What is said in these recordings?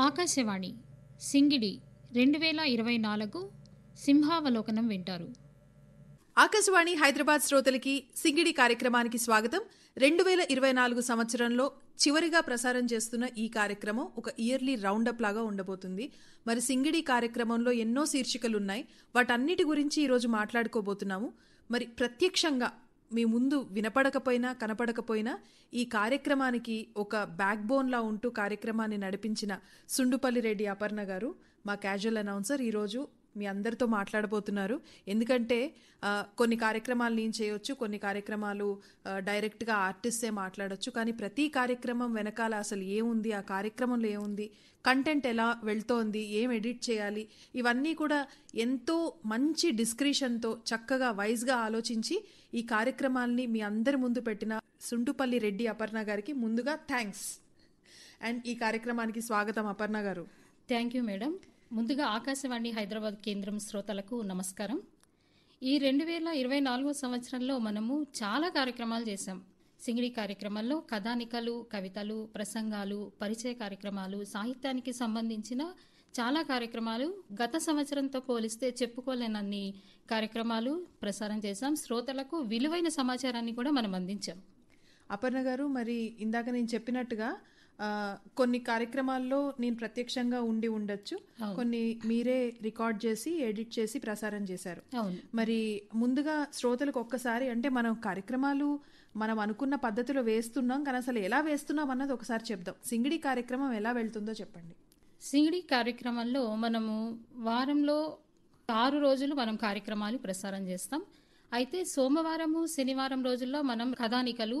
ఆకాశవాణి సింగిడి 2024 సింహావలోకనం వింటారు. ఆకాశవాణి హైదరాబాద్ శ్రోతలకి సింగిడి కార్యక్రమానికి స్వాగతం. 2024 సంవత్సరంలో చివరిగా ప్రసారం చేస్తున్న ఈ కార్యక్రమం ఒక ఇయర్లీ రౌండప్ లాగా ఉండబోతుంది. మరి సింగిడి కార్యక్రమంలో ఎన్నో శీర్షికలున్నాయి. వాటన్నిటి గురించి ఈరోజు మాట్లాడుకోబోతున్నాము. మరి ప్రత్యక్షంగా మీ ముందు వినపడకపోయినా కనపడకపోయినా ఈ కార్యక్రమానికి ఒక బ్యాక్ బోన్లా ఉంటూ కార్యక్రమాన్ని నడిపించిన సుండుపల్లి రెడ్డి అపర్ణ గారు, మా క్యాజువల్ అనౌన్సర్, ఈరోజు మీ అందరితో మాట్లాడబోతున్నారు. ఎందుకంటే కొన్ని కార్యక్రమాలు నేను చేయొచ్చు, కొన్ని కార్యక్రమాలు డైరెక్ట్గా ఆర్టిస్టే మాట్లాడొచ్చు. కానీ ప్రతి కార్యక్రమం వెనకాల అసలు ఏముంది, ఆ కార్యక్రమంలో ఏముంది, కంటెంట్ ఎలా వెళ్తోంది, ఏం ఎడిట్ చేయాలి, ఇవన్నీ కూడా ఎంతో మంచి డిస్క్రిషన్తో చక్కగా వైజ్గా ఆలోచించి ఈ కార్యక్రమాల్ని మీ అందరి ముందు పెట్టిన సుండుపల్లి రెడ్డి అపర్ణ గారికి ముందుగా థ్యాంక్స్. అండ్ ఈ కార్యక్రమానికి స్వాగతం అపర్ణ గారు. Thank you madam. ముందుగా ఆకాశవాణి హైదరాబాద్ కేంద్రం శ్రోతలకు నమస్కారం. ఈ 2024 సంవత్సరంలో మనము చాలా కార్యక్రమాలు చేశాం. సింగిడి కార్యక్రమంలో కథానికలు, కవితలు, ప్రసంగాలు, పరిచయ కార్యక్రమాలు, సాహిత్యానికి సంబంధించిన చాలా కార్యక్రమాలు గత సంవత్సరంతో పోలిస్తే చెప్పుకోలేనన్ని కార్యక్రమాలు ప్రసారం చేశాం. శ్రోతలకు విలువైన సమాచారాన్ని కూడా మనం అందించాం. అపర్ణ గారు, మరి ఇందాక నేను చెప్పినట్టుగా కొన్ని కార్యక్రమాల్లో నేను ప్రత్యక్షంగా ఉండి ఉండొచ్చు, కొన్ని మీరే రికార్డ్ చేసి ఎడిట్ చేసి ప్రసారం చేశారు. మరి ముందుగా శ్రోతలకు ఒక్కసారి, అంటే మనం కార్యక్రమాలు మనం అనుకున్న పద్ధతిలో వేస్తున్నాం, కానీ అసలు ఎలా వేస్తున్నాం అన్నది ఒకసారి చెప్దాం. సింగిడి కార్యక్రమం ఎలా వెళ్తుందో చెప్పండి. సింగిడి కార్యక్రమంలో మనము వారంలో 6 రోజులు మనం కార్యక్రమాలు ప్రసారం చేస్తాం. అయితే సోమవారము, శనివారం రోజుల్లో మనం కథానికలు,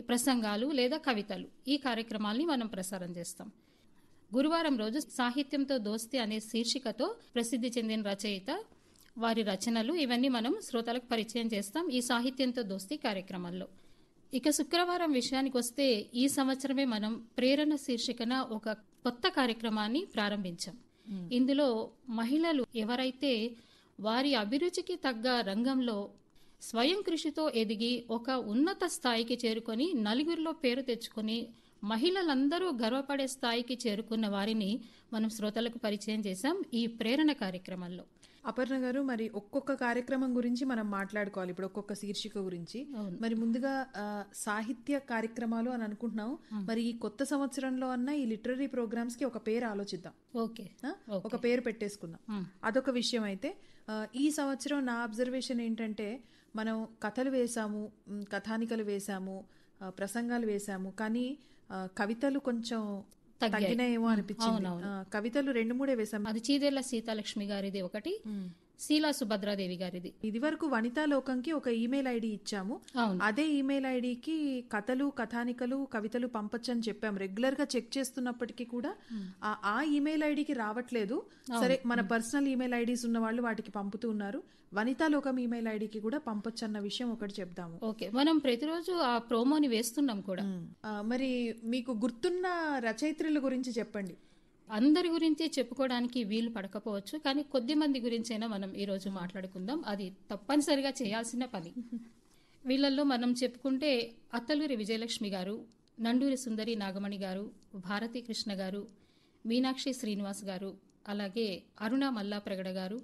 ప్రసంగాలు లేదా కవితలు, ఈ కార్యక్రమాల్ని మనం ప్రసారం చేస్తాం. గురువారం రోజు సాహిత్యంతో దోస్తి అనే శీర్షికతో ప్రసిద్ధి చెందిన రచయిత, వారి రచనలు, ఇవన్నీ మనం శ్రోతలకు పరిచయం చేస్తాం ఈ సాహిత్యంతో దోస్తి కార్యక్రమంలో. ఇక శుక్రవారం విషయానికి వస్తే, ఈ సంవత్సరమే మనం ప్రేరణ శీర్షికన ఒక కొత్త కార్యక్రమాన్ని ప్రారంభించాం. ఇందులో మహిళలు ఎవరైతే వారి అభిరుచికి తగ్గ రంగంలో స్వయం కృషితో ఎదిగి ఒక ఉన్నత స్థాయికి చేరుకొని నలుగురిలో పేరు తెచ్చుకొని మహిళలందరూ గర్వపడే స్థాయికి చేరుకున్న వారిని మనం శ్రోతలకు పరిచయం చేశాం ఈ ప్రేరణ కార్యక్రమంలో. అపర్ణ గారు, మరి ఒక్కొక్క కార్యక్రమం గురించి మనం మాట్లాడుకోవాలి. ఇప్పుడు ఒక్కొక్క శీర్షిక గురించి. మరి ముందుగా సాహిత్య కార్యక్రమాలు అని అనుకుంటున్నాం. మరి ఈ కొత్త సంవత్సరంలో అన్న ఈ లిటరరీ ప్రోగ్రామ్స్ కి ఒక పేరు ఆలోచిద్దాం. ఓకే, ఒక పేరు పెట్టేసుకుందాం. అదొక విషయం. అయితే ఈ సంవత్సరం నా అబ్జర్వేషన్ ఏంటంటే, మనం కథలు వేసాము, కథానికలు వేసాము, ప్రసంగాలు వేసాము, కానీ కవితలు కొంచెం తగ్గినాయేమో అనిపించింది. కవితలు 2-3 వేసాం. అది చీదేళ్ల సీతాలక్ష్మి గారిది ఒకటి, శీలా సుభద్రాదేవి గారిది. ఇది వరకు వనితా లోకంకి ఒక ఈమెయిల్ ఐడి ఇచ్చాము. అదే ఈమెయిల్ ఐడికి కథలు, కథానికలు, కవితలు పంపొచ్చని చెప్పాము. రెగ్యులర్ గా చెక్ చేస్తున్నప్పటికీ కూడా ఆ ఈమెయిల్ ఐడికి రావట్లేదు. సరే, మన పర్సనల్ ఈమెయిల్ ఐడీస్ ఉన్న వాళ్ళు వాటికి పంపుతూ ఉన్నారు. వనితా లోకం ఈమెయిల్ ఐడికి కూడా పంపొచ్చు అన్న విషయం ఒకటి చెప్దాము. ఓకే, మనం ప్రతిరోజు ఆ ప్రోమోని వేస్తున్నాం కూడా. మరి మీకు గుర్తున్న రచయిత్రుల గురించి చెప్పండి. అందరి గురించి చెప్పుకోవడానికి వీలు పడకపోవచ్చు, కానీ కొద్ది మంది గురించైనా మనం ఈరోజు మాట్లాడుకుందాం. అది తప్పనిసరిగా చేయాల్సిన పని. వీళ్ళల్లో మనం చెప్పుకుంటే అత్తలూరి విజయలక్ష్మి గారు, నండూరి సుందరి నాగమణి గారు, భారతీ కృష్ణ గారు, మీనాక్షి శ్రీనివాస్ గారు, అలాగే అరుణ మల్లాప్రగడ గారు,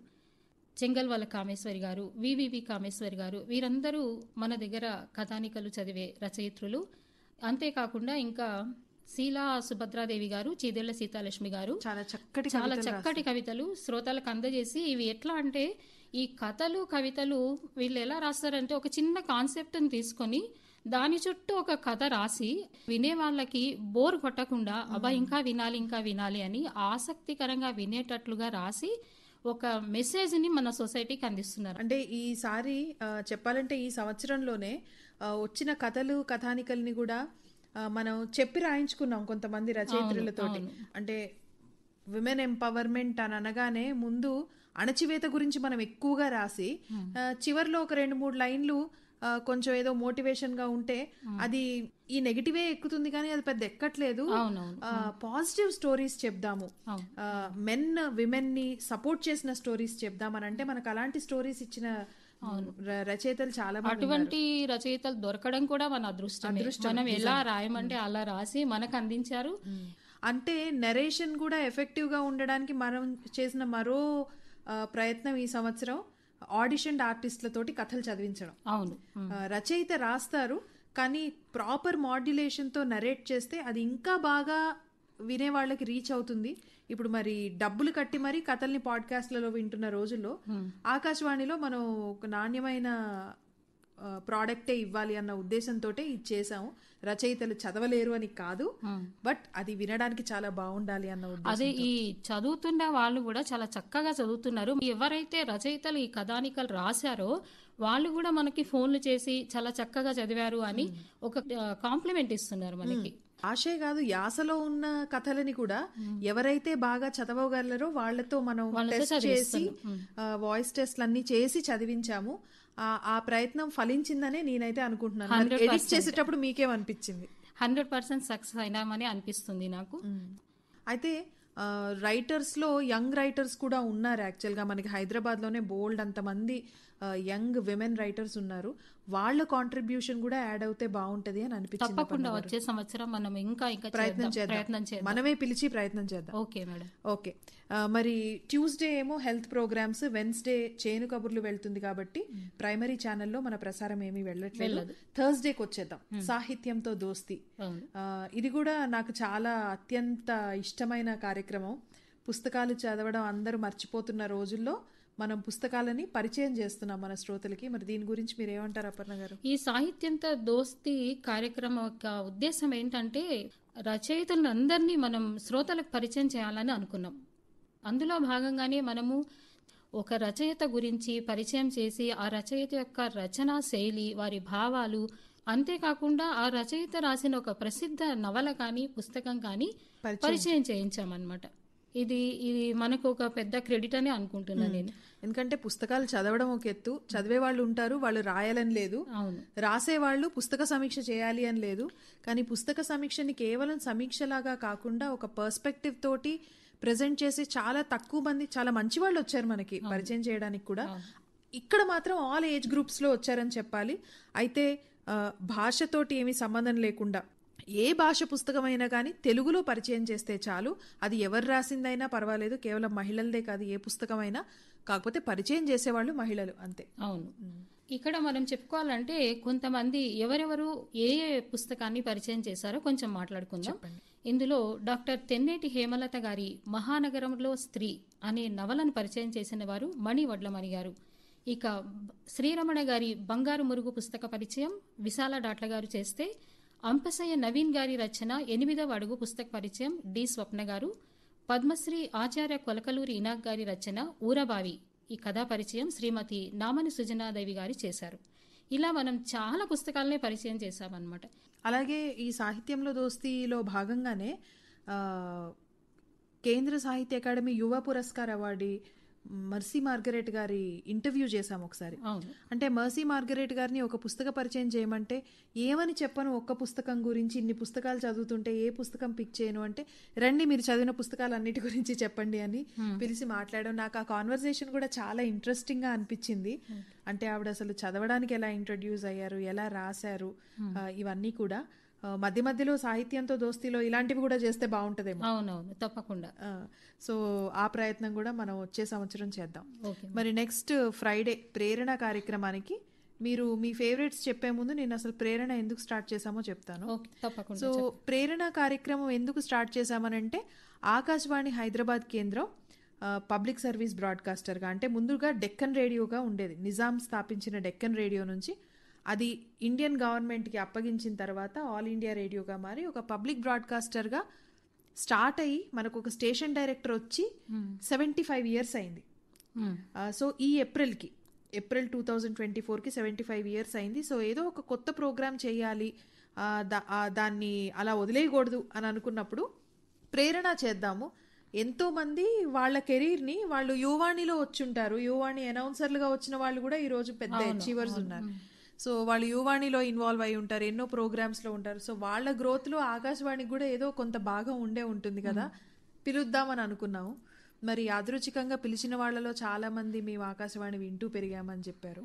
చెంగల్వల కామేశ్వరి గారు, వివివి కామేశ్వరి గారు, వీరందరూ మన దగ్గర కథానికలు చదివే రచయిత్రులు. అంతేకాకుండా ఇంకా శీలా సుభద్రాదేవి గారు, చీదేళ్ల సీతాలక్ష్మి గారు చాలా చక్కటి కవితలు శ్రోతలకు అందజేసి, ఇవి ఎట్లా అంటే, ఈ కథలు కవితలు వీళ్ళు ఎలా రాస్తారంటే, ఒక చిన్న కాన్సెప్ట్ని తీసుకొని దాని చుట్టూ ఒక కథ రాసి వినే వాళ్ళకి బోర్ కొట్టకుండా అబ్బా ఇంకా వినాలి అని ఆసక్తికరంగా వినేటట్లుగా రాసి ఒక మెసేజ్ ని మన సొసైటీకి అందిస్తున్నారు. అంటే ఈసారి చెప్పాలంటే ఈ సంవత్సరంలోనే వచ్చిన కథలు, కథానికల్ని కూడా మనం చెప్పి రాయించుకున్నాం కొంతమంది రచయిత్రులతోటి. అంటే విమెన్ ఎంపవర్మెంట్ అని అనగానే ముందు అణచివేత గురించి మనం ఎక్కువగా రాసి, చివర్లో ఒక 2-3 లైన్లు కొంచెం ఏదో మోటివేషన్ గా ఉంటే అది ఈ నెగిటివే ఎక్కుతుంది, కానీ అది పెద్ద ఎక్కట్లేదు. పాజిటివ్ స్టోరీస్ చెప్దాము, మెన్ విమెన్ ని సపోర్ట్ చేసిన స్టోరీస్ చెప్దామని అంటే మనకు అలాంటి స్టోరీస్ ఇచ్చిన రచయితలు చాలా మంది. అటువంటి రచయితలు దొరకడం కూడా మన అదృష్టమే. మనం ఎలా రాయమంటే అలా రాసి మనకు అందించారు. అంటే నెరేషన్ కూడా ఎఫెక్టివ్గా ఉండడానికి మనం చేసిన మరో ప్రయత్నం ఈ సంవత్సరం ఆడిషన్ ఆర్టిస్టులతోటి కథలు చదివించడం. అవును. రచయిత రాస్తారు, కానీ ప్రాపర్ మాడ్యులేషన్తో నరేట్ చేస్తే అది ఇంకా బాగా వినే వాళ్ళకి రీచ్ అవుతుంది. ఇప్పుడు మరి డబ్బులు కట్టి మరి కథల్ని పాడ్కాస్ట్లలో వింటున్న రోజుల్లో ఆకాశవాణిలో మనం ఒక నాణ్యమైన ప్రోడక్టే ఇవ్వాలి అన్న ఉద్దేశంతో ఇది చేసాము. రచయితలు చదవలేరు అని కాదు, బట్ అది వినడానికి చాలా బాగుండాలి అన్న ఉద్దేశం. అదే ఈ చదువుతున్న వాళ్ళు కూడా చాలా చక్కగా చదువుతున్నారు. ఎవరైతే రచయితలు ఈ కథానికలు రాశారో వాళ్ళు కూడా మనకి ఫోన్లు చేసి చాలా చక్కగా చదివారు అని ఒక కాంప్లిమెంట్ ఇస్తున్నారు మనకి. ఆశే కాదు, యాసలో ఉన్న కథలని కూడా ఎవరైతే బాగా చదవగలరో వాళ్ళతో మనం టెస్ట్ చేసి వాయిస్ టెస్ట్లన్నీ చేసి చదివించాము. ఆ ప్రయత్నం ఫలించిందనే నేనైతే అనుకుంటున్నాను. ఎడిట్ చేసేటప్పుడు మీకేమనిపించింది? 100% సక్సెస్ అయినామని అనిపిస్తుంది నాకు. అయితే రైటర్స్లో యంగ్ రైటర్స్ కూడా ఉన్నారు. యాక్చువల్గా మనకి హైదరాబాద్లోనే బోల్డ్ అంతమంది యంగ్ విమెన్ రైటర్స్ ఉన్నారు. వాళ్ళ కాంట్రిబ్యూషన్ కూడా యాడ్ అవుతే బాగుంటది అని అనిపించింది. తప్పకుండా వచ్చే సంవత్సరం మనం ఇంకా ప్రయత్నం చేద్దాం, మనమే పిలిచి ప్రయత్నం చేద్దాం. Okay madam. ఓకే, మరి ట్యూస్డే ఏమో హెల్త్ ప్రోగ్రామ్స్, వెన్స్డే చేను కబుర్లు వెళ్తుంది కాబట్టి ప్రైమరీ ఛానల్లో మన ప్రసారం ఏమీ వెళ్ళట్లేదు. థర్స్డేకి వచ్చేద్దాం, సాహిత్యంతో దోస్తి. ఇది కూడా నాకు చాలా అత్యంత ఇష్టమైన కార్యక్రమం. పుస్తకాలు చదవడం అందరూ మర్చిపోతున్న రోజుల్లో మనం పుస్తకాలని పరిచయం చేస్తున్నాం మన శ్రోతలకి. మరి దీని గురించి మీరు ఏమంటారు అపర్ణ గారు? ఈ సాహిత్యంతో దోస్తి కార్యక్రమం యొక్క ఉద్దేశం ఏంటంటే రచయితలను అందరినీ మనం శ్రోతలకు పరిచయం చేయాలని అనుకున్నాం. అందులో భాగంగానే మనము ఒక రచయిత గురించి పరిచయం చేసి ఆ రచయిత యొక్క రచనా శైలి, వారి భావాలు, అంతేకాకుండా ఆ రచయిత రాసిన ఒక ప్రసిద్ధ నవల కానీ పుస్తకం కానీ పరిచయం చేయించామన్నమాట. ఇది మనకు ఒక పెద్ద క్రెడిట్ అని అనుకుంటున్నాను నేను. ఎందుకంటే పుస్తకాలు చదవడం ఒక ఎత్తు, చదివే వాళ్ళు ఉంటారు, వాళ్ళు రాయాలని లేదు. రాసేవాళ్ళు పుస్తక సమీక్ష చేయాలి అని లేదు. కానీ పుస్తక సమీక్షని కేవలం సమీక్షలాగా కాకుండా ఒక పర్స్పెక్టివ్ తోటి ప్రెజెంట్ చేసి చాలా తక్కువ మంది, చాలా మంచి వాళ్ళు వచ్చారు మనకి పరిచయం చేయడానికి కూడా. ఇక్కడ మాత్రం ఆల్ ఏజ్ గ్రూప్స్లో వచ్చారని చెప్పాలి. అయితే భాషతోటి ఏమీ సంబంధం లేకుండా ఏ భాష పుస్తకమైనా కానీ తెలుగులో పరిచయం చేస్తే చాలు. అది ఎవరు రాసిందైనా పర్వాలేదు, కేవలం మహిళలదే కాదు, ఏ పుస్తకమైనా. కాకపోతే పరిచయం చేసేవాళ్ళు మహిళలు అంతే. అవును. ఇక్కడ మనం చెప్పుకోవాలంటే కొంతమంది ఎవరెవరు ఏ పుస్తకాన్ని పరిచయం చేశారో కొంచెం మాట్లాడుకుందాం. ఇందులో డాక్టర్ తెన్నేటి హేమలత గారి మహానగరంలో స్త్రీ అనే నవలను పరిచయం చేసిన వారు మణి వడ్లమణి గారు. ఇక శ్రీరమణ గారి బంగారు మురుగు పుస్తక పరిచయం విశాల డాట్ల గారు చేస్తే, అంపశయ్య నవీన్ గారి రచన 8వ అడుగు పుస్తక పరిచయం డి స్వప్న గారు, పద్మశ్రీ ఆచార్య కొలకలూరి ఇనాక్ గారి రచన ఊరబావి ఈ కథా పరిచయం శ్రీమతి నామని సుజనాదేవి గారి చేశారు. ఇలా మనం చాలా పుస్తకాలనే పరిచయం చేశామన్నమాట. అలాగే ఈ సాహిత్యంలో దోస్తీలో భాగంగానే కేంద్ర సాహిత్య అకాడమీ యువ పురస్కార్ అవార్డు మర్సీ మార్గరెట్ గారి ఇంటర్వ్యూ చేశాము ఒకసారి. అంటే మర్సీ మార్గరెట్ గారిని ఒక పుస్తక పరిచయం చేయమంటే ఏమని చెప్పను, ఒక్క పుస్తకం గురించి ఇన్ని పుస్తకాలు చదువుతుంటే ఏ పుస్తకం పిక్ చేయను అంటే, రండి మీరు చదివిన పుస్తకాలు అన్నిటి గురించి చెప్పండి అని పిలిచి మాట్లాడడం. నాకు ఆ కాన్వర్సేషన్ కూడా చాలా ఇంట్రెస్టింగ్గా అనిపించింది. అంటే ఆవిడ అసలు చదవడానికి ఎలా ఇంట్రడ్యూస్ అయ్యారు, ఎలా రాశారు, ఇవన్నీ కూడా. మధ్య మధ్యలో సాహిత్యంతో దోస్తీలో ఇలాంటివి కూడా చేస్తే బాగుంటుందేమో. అవునవును, తప్పకుండా. సో ఆ ప్రయత్నం కూడా మనం వచ్చే సంవత్సరం చేద్దాం. మరి నెక్స్ట్ ఫ్రైడే ప్రేరణ కార్యక్రమానికి మీరు మీ ఫేవరెట్స్ చెప్పే ముందు నేను అసలు ప్రేరణ ఎందుకు స్టార్ట్ చేశామో చెప్తాను. సో ప్రేరణ కార్యక్రమం ఎందుకు స్టార్ట్ చేశామనంటే, ఆకాశవాణి హైదరాబాద్ కేంద్రం పబ్లిక్ సర్వీస్ బ్రాడ్కాస్టర్గా, అంటే ముందుగా డెక్కన్ రేడియోగా ఉండేది. నిజాం స్థాపించిన డెక్కన్ రేడియో నుంచి అది ఇండియన్ గవర్నమెంట్కి అప్పగించిన తర్వాత ఆల్ ఇండియా రేడియోగా మారి ఒక పబ్లిక్ బ్రాడ్కాస్టర్గా స్టార్ట్ అయ్యి మనకు ఒక స్టేషన్ డైరెక్టర్ వచ్చి 75 years అయింది. సో ఈ ఏప్రిల్ 2024కి 75 years అయింది. సో ఏదో ఒక కొత్త ప్రోగ్రామ్ చేయాలి, దాన్ని అలా వదిలేయకూడదు అని అనుకున్నప్పుడు ప్రేరణ చేద్దాము. ఎంతోమంది వాళ్ళ కెరీర్ని వాళ్ళు యువాణిలో వచ్చుంటారు. యువాణి అనౌన్సర్లుగా వచ్చిన వాళ్ళు కూడా ఈరోజు పెద్ద అచీవర్స్ ఉన్నారు. సో వాళ్ళు యువాణిలో ఇన్వాల్వ్ అయి ఉంటారు, ఎన్నో ప్రోగ్రామ్స్లో ఉంటారు. సో వాళ్ళ గ్రోత్లో ఆకాశవాణికి కూడా ఏదో కొంత భాగం ఉండే ఉంటుంది కదా, పిలుద్దామని అనుకున్నాము. మరి యాదృచ్ఛికంగా పిలిచిన వాళ్ళలో చాలా మంది మేము ఆకాశవాణి వింటూ పెరిగామని చెప్పారు.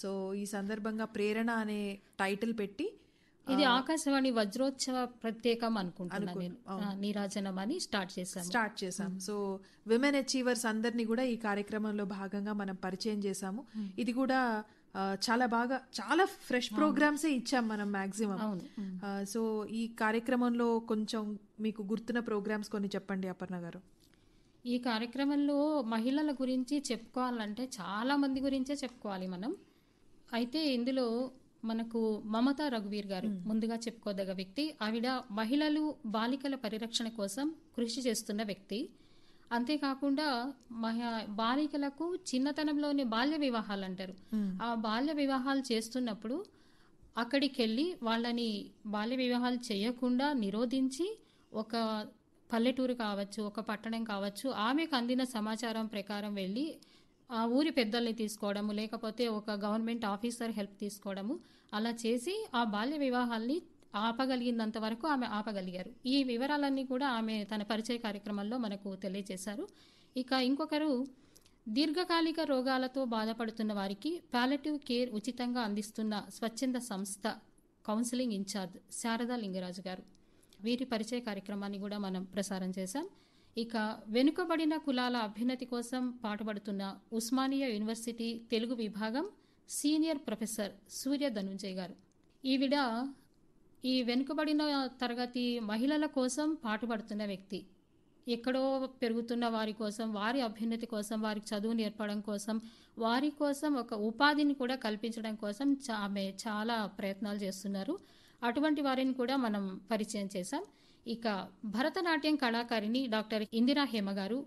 సో ఈ సందర్భంగా ప్రేరణ అనే టైటిల్ పెట్టి ఇది ఆకాశవాణి వజ్రోత్సవ ప్రత్యేకం అనుకుంటున్నాను నేను. నీరాజనం అని స్టార్ట్ చేశాం. సో విమెన్ అచీవర్స్ అందరినీ కూడా ఈ కార్యక్రమంలో భాగంగా మనం పరిచయం చేశాము. ఇది కూడా చాలా ఫ్రెష్ ప్రోగ్రామ్సే ఇచ్చాం మనం మాక్సిమం. సో ఈ కార్యక్రమంలో కొంచెం మీకు గుర్తున్న ప్రోగ్రామ్స్ కొన్ని చెప్పండి అపర్ణ గారు. ఈ కార్యక్రమంలో మహిళల గురించి చెప్పుకోవాలంటే చాలా మంది గురించే చెప్పుకోవాలి మనం. అయితే ఇందులో మనకు మమతా రఘువీర్ గారు ముందుగా చెప్పుకోదగ్గ వ్యక్తి. ఆవిడ మహిళలు బాలికల పరిరక్షణ కోసం కృషి చేస్తున్న వ్యక్తి. అంతేకాకుండా బాలికలకు చిన్నతనంలోనే బాల్య వివాహాలు అంటారు. ఆ బాల్య వివాహాలు చేస్తున్నప్పుడు అక్కడికి వెళ్ళి వాళ్ళని బాల్య వివాహాలు చేయకుండా నిరోధించి ఒక పల్లెటూరు కావచ్చు, ఒక పట్టణం కావచ్చు, ఆమెకు అందిన సమాచారం ప్రకారం వెళ్ళి ఆ ఊరి పెద్దల్ని తీసుకోవడము, లేకపోతే ఒక గవర్నమెంట్ ఆఫీసర్ హెల్ప్ తీసుకోవడము, అలా చేసి ఆ బాల్య వివాహాల్ని ఆపగలిగినంత వరకు ఆమె ఆపగలిగారు. ఈ వివరాలన్నీ కూడా ఆమె తన పరిచయ కార్యక్రమంలో మనకు తెలియజేశారు. ఇక ఇంకొకరు దీర్ఘకాలిక రోగాలతో బాధపడుతున్న వారికి పాలియేటివ్ కేర్ ఉచితంగా అందిస్తున్న స్వచ్ఛంద సంస్థ కౌన్సిలింగ్ ఇన్ఛార్జ్ శారదా లింగరాజు గారు. వీరి పరిచయ కార్యక్రమాన్ని కూడా మనం ప్రసారం చేశాం. ఇక వెనుకబడిన కులాల అభ్యున్నతి కోసం పాటుపడుతున్న ఉస్మానియా యూనివర్సిటీ తెలుగు విభాగం సీనియర్ ప్రొఫెసర్ సూర్య ధనుంజయ్ గారు. ఈవిడ ఈ వెనుకబడిన తరగతి మహిళల కోసం పాటుపడుతున్న వ్యక్తి. ఎక్కడో పెరుగుతున్న వారి కోసం, వారి అభ్యున్నతి కోసం, వారికి చదువు నేర్పడం కోసం, వారి కోసం ఒక ఉపాధిని కూడా కల్పించడం కోసం ఆమె చాలా ప్రయత్నాలు చేస్తున్నారు. అటువంటి వారిని కూడా మనం పరిచయం చేశాం. ఇక భరతనాట్యం కళాకారిణి డాక్టర్ ఇందిరా హేమ గారు,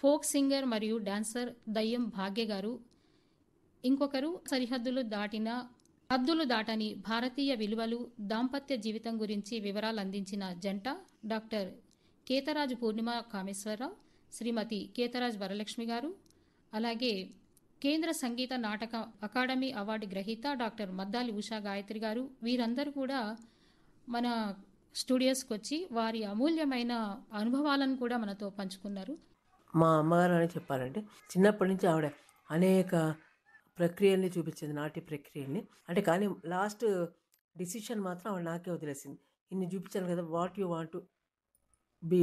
ఫోక్ సింగర్ మరియు డాన్సర్ దయ్యం భాగ్య గారు. ఇంకొకరు హద్దులు దాటని భారతీయ విలువలు, దాంపత్య జీవితం గురించి వివరాలు అందించిన జంట డాక్టర్ కేతరాజు పూర్ణిమ కామేశ్వరరావు, శ్రీమతి కేతరాజ్ వరలక్ష్మి గారు. అలాగే కేంద్ర సంగీత నాటక అకాడమీ అవార్డు గ్రహీత డాక్టర్ మద్దాలి ఉషా గాయత్రి గారు. వీరందరూ కూడా మన స్టూడియోస్కి వచ్చి వారి అమూల్యమైన అనుభవాలను కూడా మనతో పంచుకున్నారు. మా అమ్మగారు అని చెప్పాలంటే చిన్నప్పటి నుంచి ఆవిడ అనేక ప్రక్రియల్ని చూపించింది, నాట్య ప్రక్రియల్ని. అంటే కానీ లాస్ట్ డిసిషన్ మాత్రం ఆవిడ నాకే వదిలేసింది. ఇన్ని చూపించాను కదా, what you want to be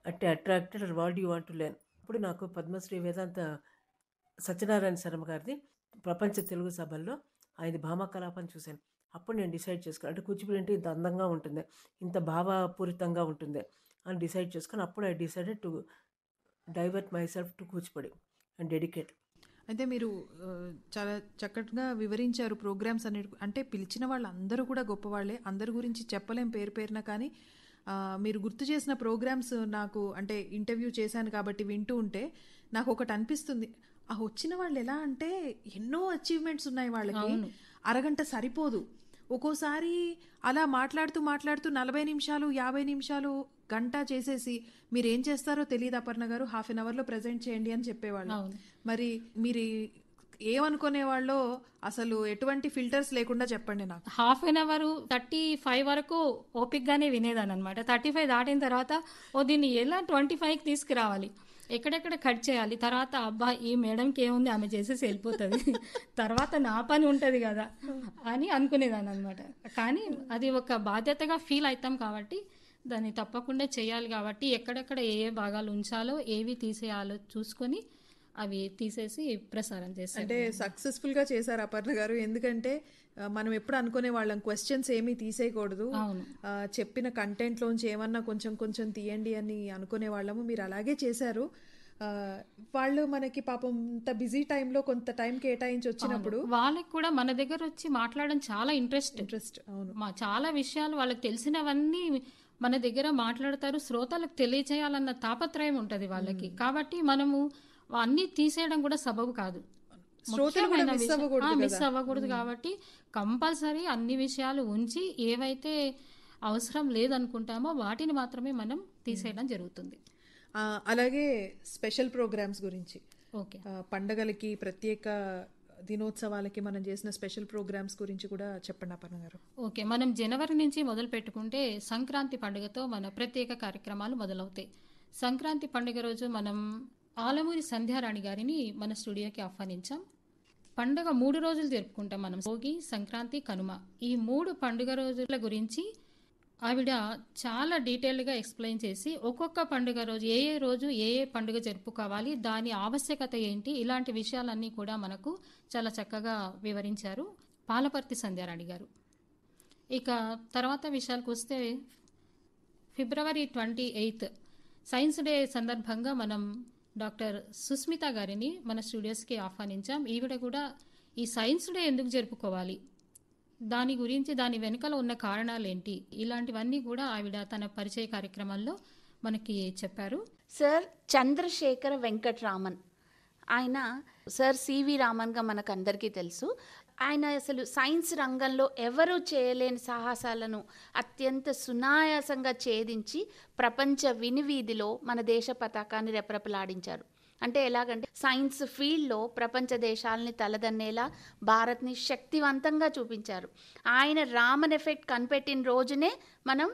attracted or what you want to learn. అప్పుడు నాకు పద్మశ్రీ వేదాంత సత్యనారాయణ శర్మ గారిది ప్రపంచ తెలుగు సభల్లో ఆయన భామా కలాపాన్ని చూశాను. అప్పుడు నేను డిసైడ్ చేసుకున్నాను, అంటే కూచిపూడి అంటే ఇంత అందంగా ఉంటుంది, ఇంత భావపూరితంగా ఉంటుంది అని డిసైడ్ చేసుకుని అప్పుడు I decided to divert my self to Kuchipudi and dedicate. అయితే మీరు చాలా చక్కగా వివరించారు ప్రోగ్రామ్స్ అన్నిటి. అంటే పిలిచిన వాళ్ళు అందరూ కూడా గొప్పవాళ్లే, అందరి గురించి చెప్పలేం పేరున. కానీ మీరు గుర్తు చేసిన ప్రోగ్రామ్స్ నాకు, అంటే ఇంటర్వ్యూ చేశాను కాబట్టి వింటూ ఉంటే నాకు ఒకటి అనిపిస్తుంది. వచ్చిన వాళ్ళు ఎలా అంటే ఎన్నో అచీవ్మెంట్స్ ఉన్నాయి వాళ్ళకి, అరగంట సరిపోదు. ఒక్కోసారి అలా మాట్లాడుతూ 40 నిమిషాలు 50 నిమిషాలు గంట చేసేసి మీరేం చేస్తారో తెలియదు అపర్ణ గారు, హాఫ్ అన్ అవర్లో ప్రజెంట్ చేయండి అని చెప్పేవాళ్ళు. మరి మీరు ఏమనుకునే వాళ్ళు, అసలు ఎటువంటి ఫిల్టర్స్ లేకుండా చెప్పండి నాకు. హాఫ్ అన్ అవర్ 35 వరకు ఓపిక్గానే వినేదాన్ని అనమాట. 35 దాటిన తర్వాత దీన్ని ఎలా 25కి తీసుకురావాలి, ఎక్కడెక్కడ కట్ చేయాలి, తర్వాత అబ్బా ఈ మేడంకి ఏముంది ఆమె చేసేసి వెళ్ళిపోతుంది, తర్వాత నా పని ఉంటుంది కదా అని అనుకునేదాన్ని అనమాట. కానీ అది ఒక బాధ్యతగా ఫీల్ అవుతాం కాబట్టి దాన్ని తప్పకుండా చేయాలి. కాబట్టి ఎక్కడెక్కడ ఏ భాగాలు ఉంచాలో, ఏవి తీసేయాలో చూసుకొని అవి తీసేసి ప్రసారం చేస్తారు. అంటే సక్సెస్ఫుల్ గా చేశారు అపర్ణ గారు. ఎందుకంటే మనం ఎప్పుడు అనుకునే వాళ్ళం క్వశ్చన్స్ ఏమీ తీసేయకూడదు, చెప్పిన కంటెంట్ లోంచి ఏమన్నా కొంచెం తీయండి అని అనుకునే వాళ్ళము. మీరు అలాగే చేశారు. వాళ్ళు మనకి పాపం ఇంత బిజీ టైంలో కొంత టైం కేటాయించి వచ్చినప్పుడు వాళ్ళకి కూడా మన దగ్గర వచ్చి మాట్లాడడం చాలా ఇంట్రెస్ట్. అవును, చాలా విషయాలు వాళ్ళకి తెలిసినవన్నీ మన దగ్గర మాట్లాడతారు. శ్రోతలకు తెలియచేయాలన్న తాపత్రయం ఉంటుంది వాళ్ళకి. కాబట్టి మనము అన్ని తీసేయడం కూడా సబబు కాదు, మిస్ అవ్వకూడదు. కాబట్టి కంపల్సరీ అన్ని విషయాలు ఉంచి ఏవైతే అవసరం లేదనుకుంటామో వాటిని మాత్రమే మనం తీసేయడం జరుగుతుంది. అలాగే స్పెషల్ ప్రోగ్రామ్స్ గురించి, పండగలకి ప్రత్యేక దినోత్సవాలకి మనం చేసిన స్పెషల్ ప్రోగ్రామ్స్ గురించి కూడా చెప్పండి అపర్ణ గారు. ఓకే, మనం జనవరి నుంచి మొదలు పెట్టుకుంటే సంక్రాంతి పండుగతో మన ప్రత్యేక కార్యక్రమాలు మొదలవుతాయి. సంక్రాంతి పండుగ రోజు మనం ఆలమూరి సంధ్యారాణి గారిని మన స్టూడియోకి ఆహ్వానించాం. పండుగ 3 రోజులు జరుపుకుంటాం మనం. భోగి, సంక్రాంతి, కనుమ. ఈ 3 పండుగ రోజుల గురించి ఆవిడ చాలా డీటెయిల్డ్గా ఎక్స్ప్లెయిన్ చేసి ఒక్కొక్క పండుగ రోజు ఏ ఏ రోజు ఏ ఏ పండుగ జరుపుకోవాలి, దాని ఆవశ్యకత ఏంటి, ఇలాంటి విషయాలన్నీ కూడా మనకు చాలా చక్కగా వివరించారు పాలపర్తి సంధ్యారాణి గారు. ఇక తర్వాత విషయాలకు వస్తే ఫిబ్రవరి 28 సైన్స్ డే సందర్భంగా మనం డాక్టర్ సుస్మిత గారిని మన స్టూడియోస్కి ఆహ్వానించాం. ఈవిడ కూడా ఈ సైన్స్ డే ఎందుకు జరుపుకోవాలి, దాని గురించి, దాని వెనుకల ఉన్న కారణాలు ఏంటి, ఇలాంటివన్నీ కూడా ఆవిడ తన పరిచయ కార్యక్రమాల్లో మనకి చెప్పారు. సార్ చంద్రశేఖర వెంకట్రామన్, ఆయన సార్ సివి రామన్గా మనకు అందరికీ తెలుసు. ఆయన అసలు సైన్స్ రంగంలో ఎవరూ చేయలేని సాహసాలను అత్యంత సునాయాసంగా ఛేదించి ప్రపంచ వినివీధిలో మన దేశ పతాకాన్ని రెపరెపలాడించారు. అంటే ఎలాగంటే సైన్స్ ఫీల్డ్లో ప్రపంచ దేశాలని తలదన్నేలా భారత్ని శక్తివంతంగా చూపించారు. ఆయన రామన్ ఎఫెక్ట్ కనిపెట్టిన రోజునే మనం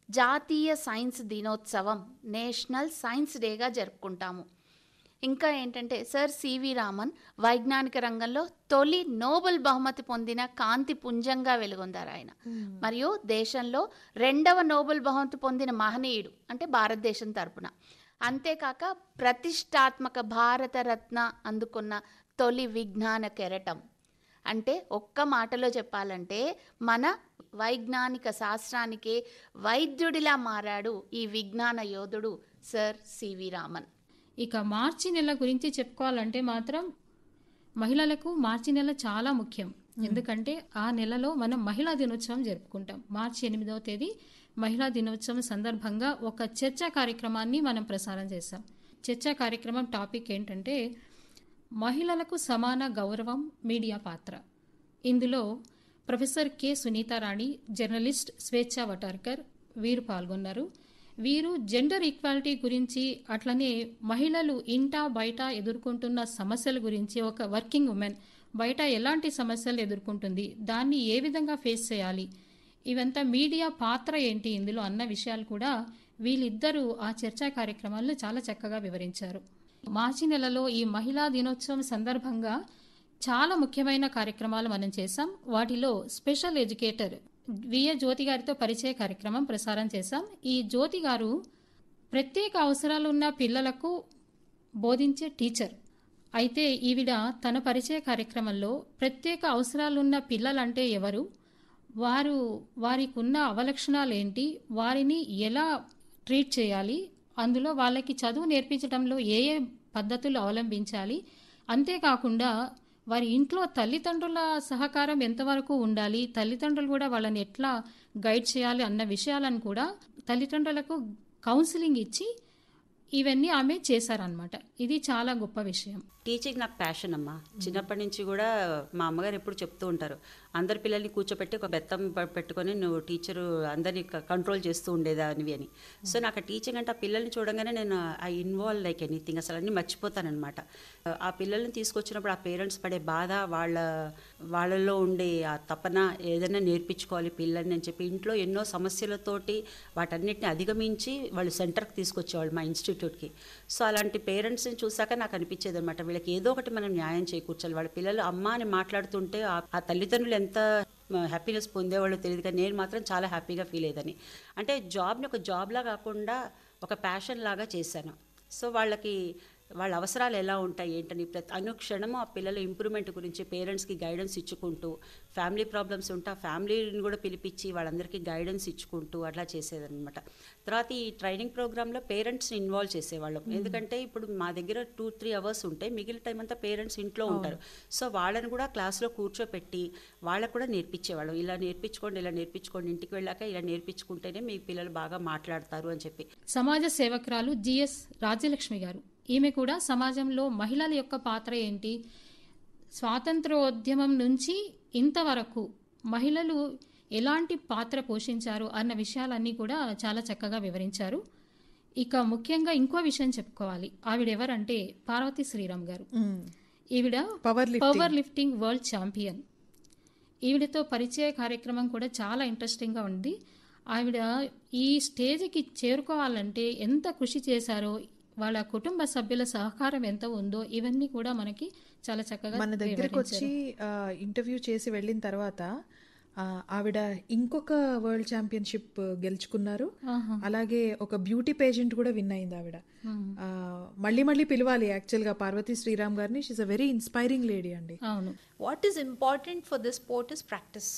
జాతీయ సైన్స్ దినోత్సవం, నేషనల్ సైన్స్ డేగా జరుపుకుంటాము. ఇంకా ఏంటంటే సార్ సివి రామన్ వైజ్ఞానిక రంగంలో తొలి నోబెల్ బహుమతి పొందిన కాంతి పుంజంగా వెలుగొందారు ఆయన. మరియు దేశంలో 2వ నోబెల్ బహుమతి పొందిన మహనీయుడు, అంటే భారతదేశం తరపున. అంతేకాక ప్రతిష్టాత్మక భారతరత్న అందుకున్న తొలి విజ్ఞాన కెరటం. అంటే ఒక్క మాటలో చెప్పాలంటే మన వైజ్ఞానిక శాస్త్రానికే వైద్యుడిలా మారాడు ఈ విజ్ఞాన యోధుడు సర్ సివి రామన్. ఇక మార్చి నెల గురించి చెప్పుకోవాలంటే మాత్రం మహిళలకు మార్చి నెల చాలా ముఖ్యం. ఎందుకంటే ఆ నెలలో మనం మహిళా దినోత్సవం జరుపుకుంటాం. మార్చి 8వ తేదీ మహిళా దినోత్సవం సందర్భంగా ఒక చర్చా కార్యక్రమాన్ని మనం ప్రసారం చేస్తాం. చర్చా కార్యక్రమం టాపిక్ ఏంటంటే మహిళలకు సమాన గౌరవం, మీడియా పాత్ర. ఇందులో ప్రొఫెసర్ కె సునీతారాణి, జర్నలిస్ట్ స్వేచ్ఛా వటార్కర్ వీరు పాల్గొన్నారు. వీరు జెండర్ ఈక్వాలిటీ గురించి, అట్లనే మహిళలు ఇంటా బయట ఎదుర్కొంటున్న సమస్యల గురించి, ఒక వర్కింగ్ ఉమెన్ బయట ఎలాంటి సమస్యలు ఎదుర్కొంటుంది, దాన్ని ఏ విధంగా ఫేస్ చేయాలి, ఇవంతా మీడియా పాత్ర ఏంటి ఇందులో అన్న విషయాలు కూడా వీళ్ళిద్దరూ ఆ చర్చా కార్యక్రమాల్లో చాలా చక్కగా వివరించారు. మార్చి నెలలో ఈ మహిళా దినోత్సవం సందర్భంగా చాలా ముఖ్యమైన కార్యక్రమాలు మనం చేశాం. వాటిలో స్పెషల్ ఎడ్యుకేటర్ విఏ జ్యోతి గారితో పరిచయ కార్యక్రమం ప్రసారం చేశాం. ఈ జ్యోతి గారు ప్రత్యేక అవసరాలు ఉన్న పిల్లలకు బోధించే టీచర్. అయితే ఈవిడ తన పరిచయ కార్యక్రమంలో ప్రత్యేక అవసరాలున్న పిల్లలంటే ఎవరు, వారికి ఉన్న అవలక్షణాలు ఏంటి, వారిని ఎలా ట్రీట్ చేయాలి, అందులో వాళ్ళకి చదువు నేర్పించడంలో ఏ ఏ పద్ధతులు అవలంబించాలి, అంతేకాకుండా వారి ఇంట్లో తల్లిదండ్రుల సహకారం ఎంతవరకు ఉండాలి, తల్లిదండ్రులు కూడా వాళ్ళని ఎట్లా గైడ్ చేయాలి అన్న విషయాలను కూడా తల్లిదండ్రులకు కౌన్సిలింగ్ ఇచ్చి ఇవన్నీ ఆమె చేశారనమాట. ఇది చాలా గొప్ప విషయం. టీచింగ్ నాకు ప్యాషన్ అమ్మా. చిన్నప్పటి నుంచి కూడా మా అమ్మగారు ఎప్పుడు చెప్తూ ఉంటారు, అందరి పిల్లల్ని కూర్చోపెట్టి ఒక బెత్తం పెట్టుకొని నువ్వు టీచరు అందరినీ కంట్రోల్ చేస్తూ ఉండేదానివి అని. సో నాకు ఆ టీచింగ్ అంటే ఆ పిల్లల్ని చూడగానే నేను ఐ ఇన్వాల్వ్ లైక్ ఎనీథింగ్, అసలు అన్నీ మర్చిపోతానమాట. ఆ పిల్లల్ని తీసుకొచ్చినప్పుడు ఆ పేరెంట్స్ పడే బాధ, వాళ్ళలో ఉండే ఆ తపన, ఏదైనా నేర్పించుకోవాలి పిల్లల్ని అని చెప్పి ఇంట్లో ఎన్నో సమస్యలతోటి వాటన్నిటిని అధిగమించి వాళ్ళు సెంటర్కి తీసుకొచ్చేవాళ్ళు మా ఇన్స్టిట్యూట్కి. సో అలాంటి పేరెంట్స్ని చూసాక నాకు అనిపించేది అనమాట, వీళ్ళకి ఏదో ఒకటి మనం న్యాయం చేకూర్చాలి. వాళ్ళ పిల్లలు అమ్మ అని మాట్లాడుతుంటే ఆ తల్లిదండ్రులు ఎంత హ్యాపీనెస్ పొందేవాళ్ళు తెలియదు, కానీ నేను మాత్రం చాలా హ్యాపీగా ఫీల్ అయ్యేదని. అంటే జాబ్ని ఒక జాబ్లా కాకుండా ఒక ప్యాషన్ లాగా చేశాను. సో వాళ్ళ అవసరాలు ఎలా ఉంటాయి ఏంటని ప్రతి అనుక్షణము ఆ పిల్లల ఇంప్రూవ్మెంట్ గురించి పేరెంట్స్కి గైడెన్స్ ఇచ్చుకుంటూ, ఫ్యామిలీ ప్రాబ్లమ్స్ ఉంటే ఆ ఫ్యామిలీని కూడా పిలిపించి వాళ్ళందరికీ గైడెన్స్ ఇచ్చుకుంటూ అట్లా చేసేదన్నమాట. తర్వాత ఈ ట్రైనింగ్ ప్రోగ్రాంలో పేరెంట్స్ని ఇన్వాల్వ్ చేసేవాళ్ళం. ఎందుకంటే ఇప్పుడు మా దగ్గర 2-3 అవర్స్ ఉంటాయి, మిగిలిన టైం అంతా పేరెంట్స్ ఇంట్లో ఉంటారు. సో వాళ్ళని కూడా క్లాస్లో కూర్చోపెట్టి వాళ్ళకు కూడా నేర్పించేవాళ్ళం. ఇలా నేర్పించుకోండి, ఇంటికి వెళ్ళాక ఇలా నేర్పించుకుంటేనే మీ పిల్లలు బాగా మాట్లాడతారు అని చెప్పి. సమాజ సేవకురాలు జిఎస్ రాజ్యలక్ష్మి గారు, ఈమె కూడా సమాజంలో మహిళల యొక్క పాత్ర ఏంటి, స్వాతంత్రోద్యమం నుంచి ఇంతవరకు మహిళలు ఎలాంటి పాత్ర పోషించారు అన్న విషయాలన్నీ కూడా చాలా చక్కగా వివరించారు. ఇక ముఖ్యంగా ఇంకో విషయం చెప్పుకోవాలి. ఆవిడ ఎవరంటే పార్వతి శ్రీరామ్ గారు. ఈవిడ పవర్ లిఫ్టింగ్ వరల్డ్ ఛాంపియన్. ఈవిడతో పరిచయ కార్యక్రమం కూడా చాలా ఇంట్రెస్టింగ్గా ఉంది. ఆవిడ ఈ స్టేజ్కి చేరుకోవాలంటే ఎంత కృషి చేశారో, వాళ్ళ కుటుంబ సభ్యుల సహకారం ఎంత ఉందో ఇవన్నీ కూడా మనకి చాలా చక్కగా మన దగ్గరికి వచ్చి ఇంటర్వ్యూ చేసి వెళ్ళిన తర్వాత ఆవిడ ఇంకొక వరల్డ్ ఛాంపియన్షిప్ గెలుచుకున్నారు. అలాగే ఒక బ్యూటీ పేజెంట్ కూడా విన్ అయింది ఆవిడ. మళ్ళీ మళ్ళీ పిలవాలి యాక్చువల్గా పార్వతీ శ్రీరామ్ గారిని. She's a very inspiring lady అండి. అవును. What is important for this sport is practice.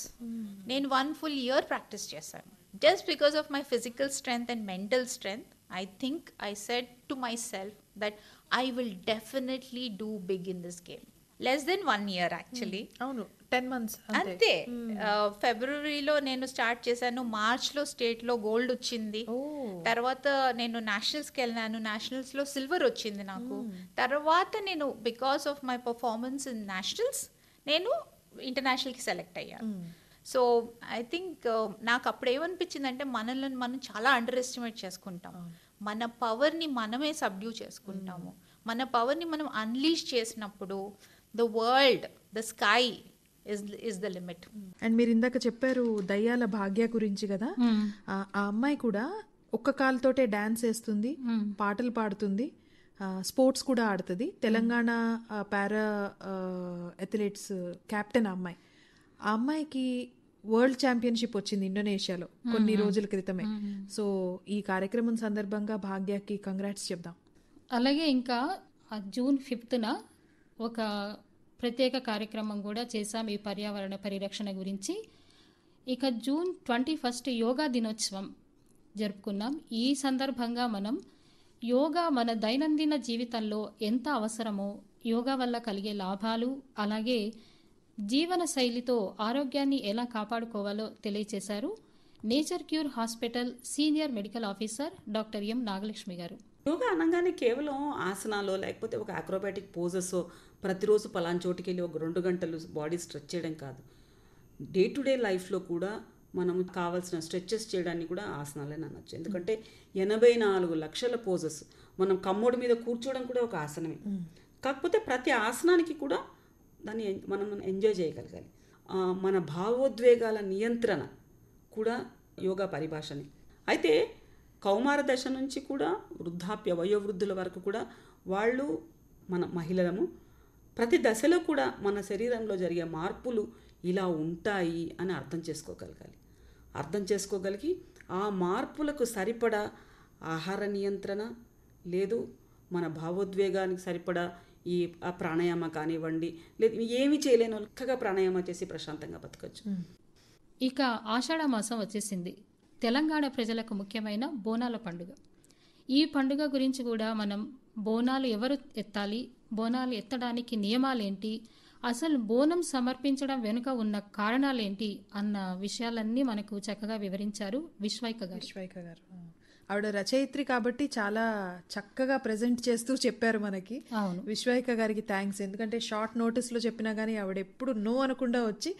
నేను 1 full year ప్రాక్టీస్ చేశాను. Just because of my physical strength and mental strength, I think I said to myself that I will definitely do big in this game. Less than 1 year actually. అవును, 10 months అంతే. ఫిబ్రవరిలో నేను start చేశాను, మార్చ్లో స్టేట్లో gold వచ్చింది. తర్వాత నేను నేషనల్స్కి వెళ్ళాను, నేషనల్స్లో సిల్వర్ వచ్చింది నాకు. తర్వాత నేను because of my performance in nationals నేను ఇంటర్నేషనల్కి సెలెక్ట్ అయ్యాను. సో ఐ థింక్ నాకు అప్పుడు ఏమనిపించిందంటే మనల్ని మనం చాలా అండర్ ఎస్టిమేట్ చేసుకుంటాం. మన పవర్ని మనమే సబ్డ్యూ చేసుకుంటాము. మన పవర్ని మనం అన్లీష్ చేసినప్పుడు the world, the sky is the limit. And మీరు ఇందాక చెప్పారు దయ్యాల భాగ్య గురించి కదా. ఆ అమ్మాయి కూడా ఒక్క కాలుతోటే డాన్స్ వేస్తుంది, పాటలు పాడుతుంది, స్పోర్ట్స్ కూడా ఆడుతుంది. తెలంగాణ పారా అథ్లెట్స్ కెప్టెన్ ఆ అమ్మాయి. ఆ అమ్మాయికి వరల్డ్ ఛాంపియన్షిప్ వచ్చింది ఇండోనేషియాలో కొన్ని రోజుల క్రితమే. సో ఈ కార్యక్రమం సందర్భంగా భాగ్యకి కంగ్రాట్స్ చెప్దాం. అలాగే ఇంకా జూన్ 5న ఒక ప్రత్యేక కార్యక్రమం కూడా చేశాం ఈ పర్యావరణ పరిరక్షణ గురించి. ఇక జూన్ 21 యోగా దినోత్సవం జరుపుకున్నాం. ఈ సందర్భంగా మనం యోగా మన దైనందిన జీవితంలో ఎంత అవసరమో, యోగా వల్ల కలిగే లాభాలు, అలాగే జీవన శైలితో ఆరోగ్యాన్ని ఎలా కాపాడుకోవాలో తెలియచేశారు nature cure hospital senior medical officer doctor M Nagalakshmi గారు. యోగా అనగానే కేవలం ఆసనాలో లేకపోతే ఒక అక్రోబాటిక్ పోజెస్ ప్రతిరోజు పలానా చోటుకి వెళ్ళి ఒక 2 గంటలు బాడీ స్ట్రెచ్ చేయడం కాదు. డే టు డే లైఫ్లో కూడా మనము కావాల్సిన స్ట్రెచెస్ చేయడానికి కూడా ఆసనాలే అనొచ్చు. ఎందుకంటే 84 లక్షల పోజెస్, మనం కమ్మోడి మీద కూర్చోవడం కూడా ఒక ఆసనమే. కాకపోతే ప్రతి ఆసనానికి కూడా దాన్ని మనం ఎంజాయ్ చేయగలగాలి. మన భావోద్వేగాల నియంత్రణ కూడా యోగా పరిభాషని. అయితే కౌమార దశ నుంచి కూడా వృద్ధాప్య వయోవృద్ధుల వరకు కూడా మన మహిళలము ప్రతి దశలో కూడా మన శరీరంలో జరిగే మార్పులు ఇలా ఉంటాయి అని అర్థం చేసుకోగలిగి ఆ మార్పులకు సరిపడా ఆహార నియంత్రణ లేదు, మన భావోద్వేగానికి సరిపడా ఈ ప్రాణాయామ కానివ్వండి, లేదు ఏమి చేయలేని ఒక్కగా ప్రాణాయామ చేసి ప్రశాంతంగా బతకచ్చు. ఇక ఆషాఢ మాసం వచ్చేసింది. తెలంగాణ ప్రజలకు ముఖ్యమైన బోనాల పండుగ. ఈ పండుగ గురించి కూడా మనం బోనాలు ఎవరు ఎత్తాలి, బోనాలు ఎత్తడానికి నియమాలేంటి, అసలు బోనం సమర్పించడం వెనుక ఉన్న కారణాలేంటి అన్న విషయాలన్నీ మనకు చక్కగా వివరించారు విశ్వైక గారు. ఆవిడ రచయిత్రి కాబట్టి చాలా చక్కగా ప్రజెంట్ చేస్తూ చెప్పారు మనకి. విశ్వైక గారికి థ్యాంక్స్. ఎందుకంటే షార్ట్ నోటీస్లో చెప్పినా కానీ ఆవిడ ఎప్పుడు నో అనకుండా వచ్చి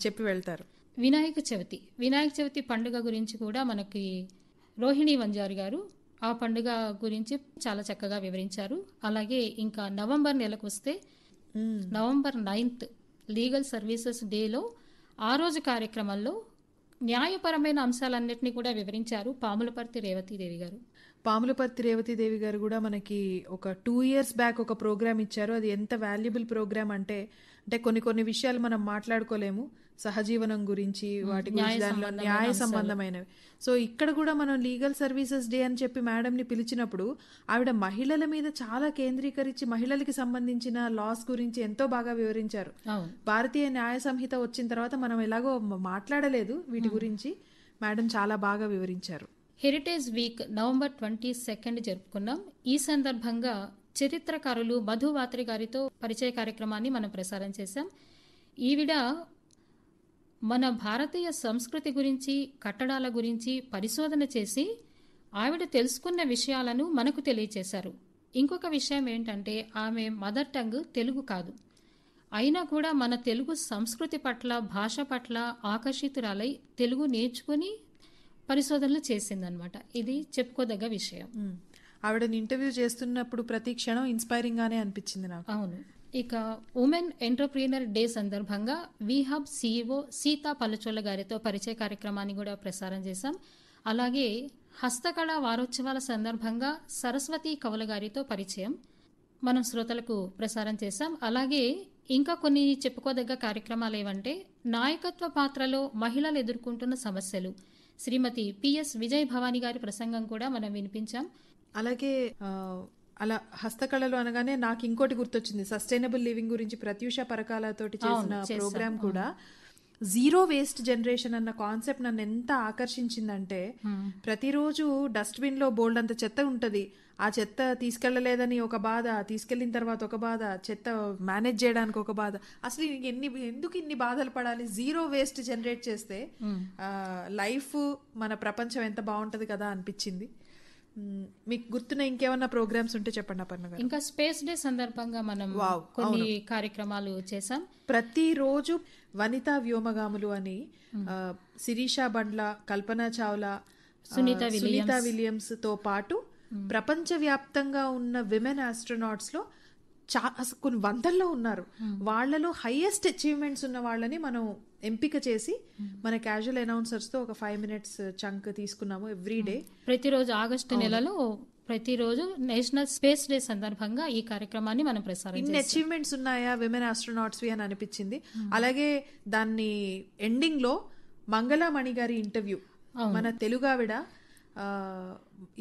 చెప్పి వెళ్తారు. వినాయక చవితి పండుగ గురించి కూడా మనకి రోహిణి వంజారి గారు ఆ పండుగ గురించి చాలా చక్కగా వివరించారు. అలాగే ఇంకా నవంబర్ నెలకు వస్తే నవంబర్ 9th లీగల్ సర్వీసెస్ డేలో ఆ రోజు కార్యక్రమంలో న్యాయపరమైన అంశాలన్నింటినీ కూడా వివరించారు పాములపర్తి రేవతీదేవి గారు కూడా మనకి ఒక 2 years బ్యాక్ ఒక ప్రోగ్రామ్ ఇచ్చారు. అది ఎంత వాల్యుబుల్ ప్రోగ్రామ్ అంటే కొన్ని విషయాలు మనం మాట్లాడుకోలేము, సహజీవనం గురించి, వాటి గురించి, దానిలో న్యాయ సంబంధమైనవి. సో ఇక్కడ కూడా మనం లీగల్ సర్వీసెస్ డే అని చెప్పి మేడంని పిలిచినప్పుడు ఆవిడ మహిళల మీద చాలా కేంద్రీకరించి మహిళలకి సంబంధించిన లాస్ గురించి ఎంతో బాగా వివరించారు. భారతీయ న్యాయ సంహిత వచ్చిన తర్వాత మనం ఎలాగో మాట్లాడలేదు వీటి గురించి, మేడం చాలా బాగా వివరించారు. హెరిటేజ్ వీక్ నవంబర్ 22 జరుపుకున్నాం. ఈ సందర్భంగా చరిత్రకారులు మధువాత్రి గారితో పరిచయ కార్యక్రమాన్ని మనం ప్రసారం చేశాం. ఈవిడ మన భారతీయ సంస్కృతి గురించి, కట్టడాల గురించి పరిశోధన చేసి ఆవిడ తెలుసుకున్న విషయాలను మనకు తెలియచేశారు. ఇంకొక విషయం ఏంటంటే ఆమె మదర్ టంగ్ తెలుగు కాదు, అయినా కూడా మన తెలుగు సంస్కృతి పట్ల, భాష పట్ల ఆకర్షితురాలై తెలుగు నేర్చుకుని పరిశోధనలు చేసిందనమాట. ఇది చెప్పుకోదగ్గ విషయం. ఆవిడని ఇంటర్వ్యూ చేస్తున్నప్పుడు ప్రతి క్షణం ఇన్స్పైరింగ్ గానే అనిపించింది నాకు. అవును. ఇక ఉమెన్ ఎంటర్ప్రీనర్ డే సందర్భంగా వీహబ్ CEO సీతా పల్లచోళ్ళ గారితో పరిచయ కార్యక్రమాన్ని కూడా ప్రసారం చేశాం. అలాగే హస్తకళ వారోత్సవాల సందర్భంగా సరస్వతి కవుల గారితో పరిచయం మనం శ్రోతలకు ప్రసారం చేశాం. అలాగే ఇంకా కొన్ని చెప్పుకోదగ్గ కార్యక్రమాలు ఏవంటే నాయకత్వ పాత్రలో మహిళలు ఎదుర్కొంటున్న సమస్యలు, శ్రీమతి పిఎస్ విజయ్ భవానీ గారి ప్రసంగం కూడా మనం వినిపించాం. అలాగే అలా హస్తకళలు అనగానే నాకు ఇంకోటి గుర్తొచ్చింది, సస్టైనబుల్ లివింగ్ గురించి ప్రత్యూష పరకాలతోటి చేసిన ప్రోగ్రామ్ కూడా. జీరో వేస్ట్ జనరేషన్ అన్న కాన్సెప్ట్ నన్ను ఎంత ఆకర్షించిందంటే, ప్రతిరోజు డస్ట్బిన్ లో బోల్డ్ అంత చెత్త ఉంటది, ఆ చెత్త తీసుకెళ్లలేదని ఒక బాధ, తీసుకెళ్లిన తర్వాత ఒక బాధ, చెత్త మేనేజ్ చేయడానికి ఒక బాధ. అసలు ఎందుకు ఇన్ని బాధలు పడాలి? జీరో వేస్ట్ జనరేట్ చేస్తే లైఫ్, మన ప్రపంచం ఎంత బాగుంటది కదా అనిపించింది. మీకు గుర్తున్న ఇంకేమన్నా ప్రోగ్రామ్స్ ఉంటే చెప్పండి అపర్ణ గారు. ఇంకా స్పేస్ డే సందర్భంగా మనం కొన్ని కార్యక్రమాలు చేశాం. ప్రతిరోజు వనితా వ్యోమగాములు అని శిరీష బండ్ల, కల్పన చావ్లా, సునీత విలియమ్స్ తో పాటు ప్రపంచవ్యాప్తంగా ఉన్న విమెన్ ఆస్ట్రోనాట్స్ లో కొన్ని వందల్లో ఉన్నారు. వాళ్లలో హైయెస్ట్ అచీవ్మెంట్స్ ఉన్న వాళ్ళని మనం ఎంపిక చేసి మన క్యాజువల్ అనౌన్సర్స్ తో ఒక 5 minutes చంక్ తీసుకున్నాము ఎవ్రీ డే. ప్రతిరోజు ఆగస్టు నెలలో ప్రతిరోజు నేషనల్ స్పేస్ డే సందర్భంగా ఈ కార్యక్రమాన్ని మనం ప్రసారం చేస్తాం. ఇన్ని అచీవ్మెంట్స్ ఉన్నాయా విమెన్ ఆస్ట్రోనాట్స్ అని అనిపించింది. అలాగే దాన్ని ఎండింగ్ లో మంగళమణి గారి ఇంటర్వ్యూ, మన తెలుగు ఆవిడ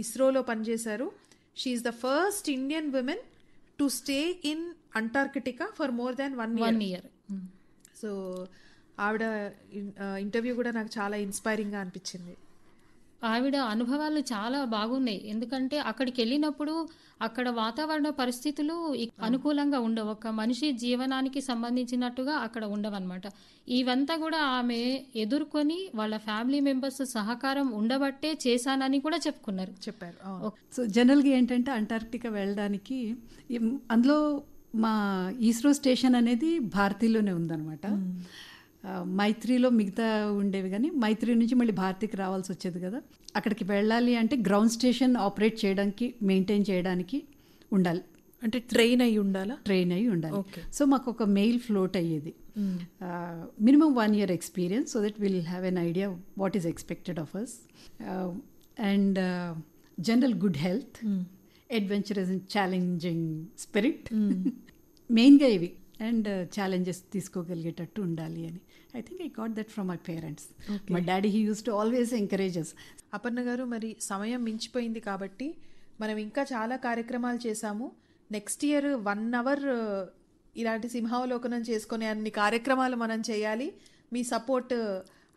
ఇస్రోలో పనిచేశారు. She's the first Indian women to stay in Antarctica for more than 1 year. So ఆవిడ ఇంటర్వ్యూ కూడా నాకు చాలా ఇన్స్పైరింగ్ గా అనిపించింది. ఆవిడ అనుభవాలు చాలా బాగున్నాయి. ఎందుకంటే అక్కడికి వెళ్ళినప్పుడు అక్కడ వాతావరణ పరిస్థితులు అనుకూలంగా ఉండవు, ఒక మనిషి జీవనానికి సంబంధించినట్టుగా అక్కడ ఉండవన్నమాట. ఇవంతా కూడా ఆమె ఎదుర్కొని వాళ్ళ ఫ్యామిలీ మెంబర్స్ సహకారం ఉండబట్టే చేశానని కూడా చెప్పారు. సో జనరల్గా ఏంటంటే అంటార్క్టికా వెళ్ళడానికి అందులో మా ఇస్రో స్టేషన్ అనేది భారతీలోనే ఉందన్నమాట. మైత్రిలో మిగతా ఉండేవి, కానీ మైత్రి నుంచి మళ్ళీ భారతికి రావాల్సి వచ్చేది కదా. అక్కడికి వెళ్ళాలి అంటే గ్రౌండ్ స్టేషన్ ఆపరేట్ చేయడానికి, మెయింటైన్ చేయడానికి ఉండాలి, అంటే ట్రైన్ అయి ఉండాలి. సో మాకు ఒక మెయిల్ ఫ్లోట్ అయ్యేది, minimum 1 year experience, so that will have an idea what is expected of us. And general good health, adventurous and challenging spirit, మెయిన్గా ఇవి. అండ్ ఛాలెంజెస్ తీసుకోగలిగేటట్టు ఉండాలి అని. I think I got that from my parents. My daddy he uses to always encourages. Aparna గారు, మరి సమయం మించిపోయింది కాబట్టి మనం ఇంకా చాలా కార్యక్రమాలు చేశాము. నెక్స్ట్ ఇయర్ 1 hour ఇలాంటి సింహావలోకనం చేసుకునే అన్ని కార్యక్రమాలు మనం చేయాలి. మీ సపోర్ట్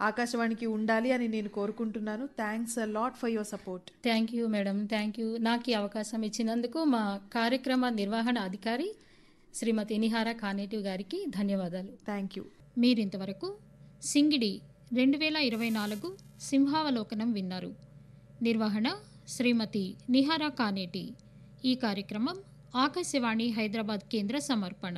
ఆకాశవాణికి ఉండాలి అని నేను కోరుకుంటున్నాను. Thanks a lot for your support. Thank you madam, thank you. నాకు ఈ అవకాశం ఇచ్చినందుకు మా కార్యక్రమ నిర్వహణ అధికారి శ్రీమతి నిహారా కానేటి గారికి ధన్యవాదాలు. Thank you. మీరింతవరకు సింగిడి 2024 సింహావలోకనం విన్నారు. నిర్వహణ శ్రీమతి నిహారా కానేటి. ఈ కార్యక్రమం ఆకాశవాణి హైదరాబాద్ కేంద్ర సమర్పణ.